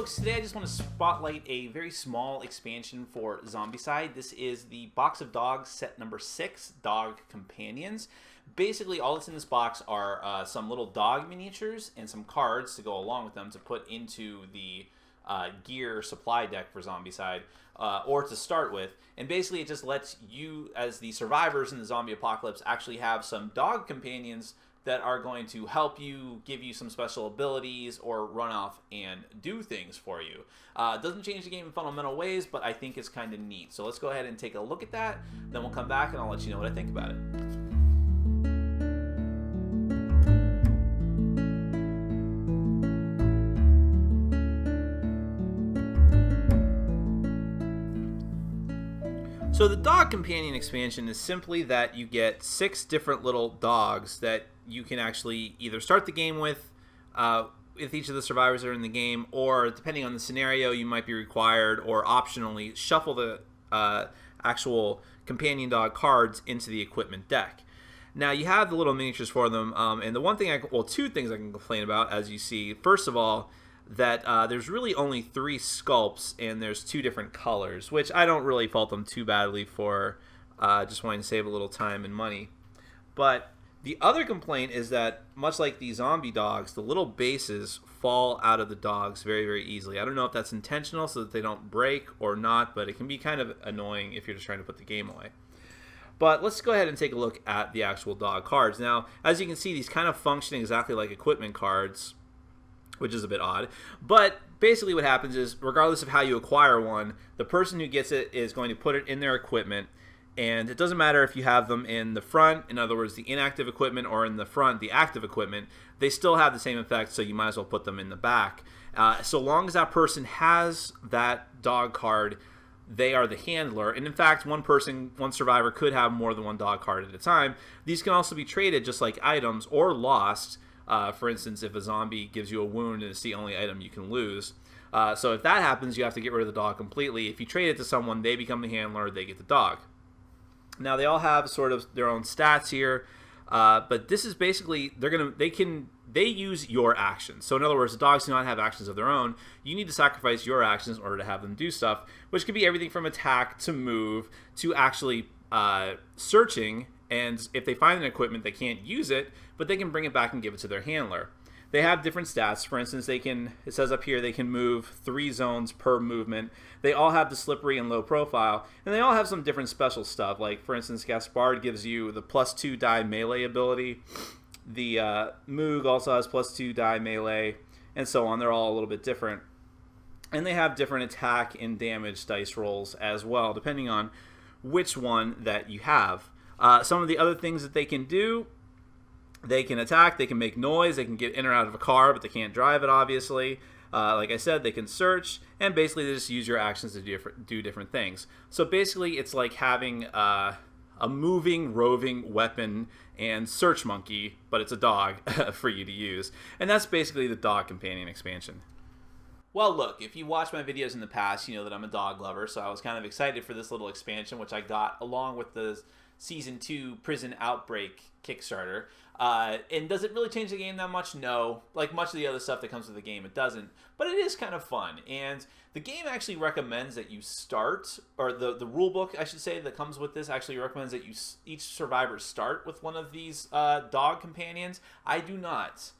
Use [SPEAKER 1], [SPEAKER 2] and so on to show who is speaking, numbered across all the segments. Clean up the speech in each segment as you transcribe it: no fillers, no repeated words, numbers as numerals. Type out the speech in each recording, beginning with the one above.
[SPEAKER 1] folks, today I just want to spotlight a very small expansion for Zombicide. This is the Box of Dogs set number 6, Dog Companions. Basically, all that's in this box are some little dog miniatures and some cards to go along with them to put into the gear supply deck for Zombicide, or to start with. And basically, it just lets you, as the survivors in the zombie apocalypse, actually have some dog companions that are going to help you, give you some special abilities, or run off and do things for you. It doesn't change the game in fundamental ways, but I think it's kind of neat. So let's go ahead and take a look at that. Then we'll come back and I'll let you know what I think about it. So the Dog Companion expansion is simply that you get 6 different little dogs that you can actually either start the game with each of the survivors that are in the game, or depending on the scenario, you might be required or optionally shuffle the actual companion dog cards into the equipment deck. Now you have the little miniatures for them, and the one thing, two things I can complain about, as you see. First of all, that there's really only 3 sculpts and there's 2 different colors, which I don't really fault them too badly for, just wanting to save a little time and money. But the other complaint is that, much like the zombie dogs, the little bases fall out of the dogs very, very easily. I don't know if that's intentional so that they don't break or not, but it can be kind of annoying if you're just trying to put the game away. But let's go ahead and take a look at the actual dog cards. Now, as you can see, these kind of function exactly like equipment cards, which is a bit odd. But basically what happens is, regardless of how you acquire one, the person who gets it is going to put it in their equipment, and it doesn't matter if you have them in the front, in other words, the inactive equipment, or in the front, the active equipment, they still have the same effect, so you might as well put them in the back. So long as that person has that dog card, they are the handler. And in fact, one survivor could have more than one dog card at a time. These can also be traded just like items, or lost. For instance, if a zombie gives you a wound and it's the only item you can lose. So if that happens, you have to get rid of the dog completely. If you trade it to someone, they become the handler, they get the dog. Now they all have sort of their own stats here, but this is basically, they use your actions. So in other words, the dogs do not have actions of their own. You need to sacrifice your actions in order to have them do stuff, which could be everything from attack to move to actually searching. And if they find an equipment, they can't use it, but they can bring it back and give it to their handler. They have different stats. For instance, it says up here, they can move 3 zones per movement. They all have the slippery and low profile, and they all have some different special stuff. Like, for instance, Gaspard gives you the +2 die melee ability. The Moog also has +2 die melee, and so on. They're all a little bit different. And they have different attack and damage dice rolls as well, depending on which one that you have. Some of the other things that they can do: they can attack, they can make noise, they can get in or out of a car, but they can't drive it, obviously. Like I said, they can search, and basically they just use your actions to do different things. So basically it's like having a moving, roving weapon and search monkey, but it's a dog for you to use. And that's basically the Dog Companion expansion. Well, look, if you watched my videos in the past, you know that I'm a dog lover, so I was kind of excited for this little expansion, which I got along with the Season 2 Prison Outbreak Kickstarter. And does it really change the game that much? No. Like much of the other stuff that comes with the game, it doesn't. But it is kind of fun. And the game actually recommends that you start, or the rule book, I should say, that comes with this actually recommends that each survivor start with one of these dog companions. I do not.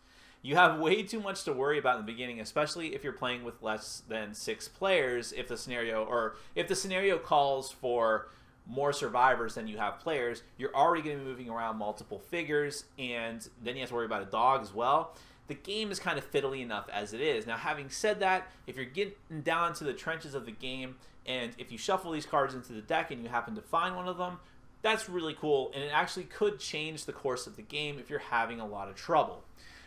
[SPEAKER 1] You have way too much to worry about in the beginning, especially if you're playing with less than 6 players. If the scenario calls for more survivors than you have players, you're already going to be moving around multiple figures, and then you have to worry about a dog as well. The game is kind of fiddly enough as it is. Now, having said that, if you're getting down to the trenches of the game, and if you shuffle these cards into the deck and you happen to find one of them, that's really cool, and it actually could change the course of the game if you're having a lot of trouble.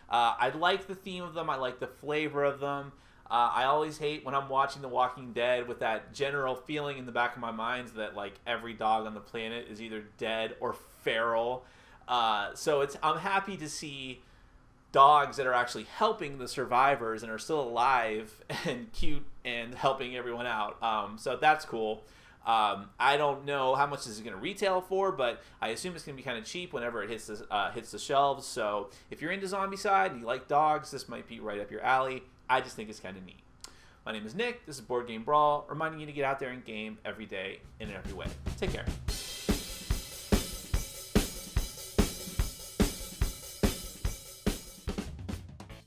[SPEAKER 1] I like the theme of them. I like the flavor of them. I always hate when I'm watching The Walking Dead with that general feeling in the back of my mind that like every dog on the planet is either dead or feral. So I'm happy to see dogs that are actually helping the survivors and are still alive and cute and helping everyone out. So that's cool. I don't know how much this is going to retail for, but I assume it's going to be kind of cheap whenever it hits the shelves. So if you're into Zombicide and you like dogs, this might be right up your alley. I just think it's kind of neat. My name is Nick. This is Board Game Brawl, reminding you to get out there and game every day in every way. Take care.